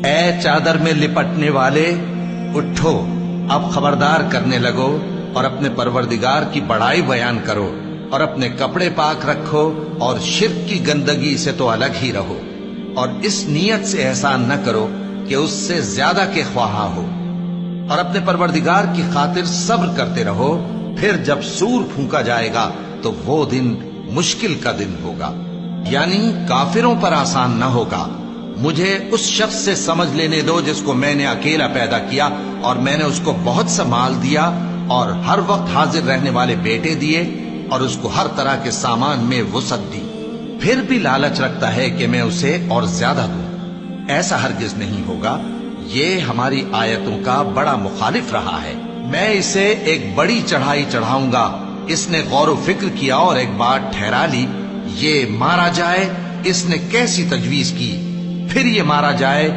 اے چادر میں لپٹنے والے، اٹھو، اب خبردار کرنے لگو اور اپنے پروردگار کی بڑائی بیان کرو، اور اپنے کپڑے پاک رکھو، اور شرک کی گندگی سے تو الگ ہی رہو، اور اس نیت سے احسان نہ کرو کہ اس سے زیادہ کے خواہاں ہو، اور اپنے پروردگار کی خاطر صبر کرتے رہو، پھر جب سور پھونکا جائے گا تو وہ دن مشکل کا دن ہوگا، یعنی کافروں پر آسان نہ ہوگا۔ مجھے اس شخص سے سمجھ لینے دو جس کو میں نے اکیلا پیدا کیا، اور میں نے اس کو بہت سا مال دیا، اور ہر وقت حاضر رہنے والے بیٹے دیے، اور اس کو ہر طرح کے سامان میں وسعت دی، پھر بھی لالچ رکھتا ہے کہ میں اسے اور زیادہ دوں۔ ایسا ہرگز نہیں ہوگا، یہ ہماری آیتوں کا بڑا مخالف رہا ہے۔ میں اسے ایک بڑی چڑھائی چڑھاؤں گا۔ اس نے غور و فکر کیا اور ایک بات ٹھہرا لی، یہ مارا جائے، اس نے کیسی تجویز کی، پھر یہ مارا جائے،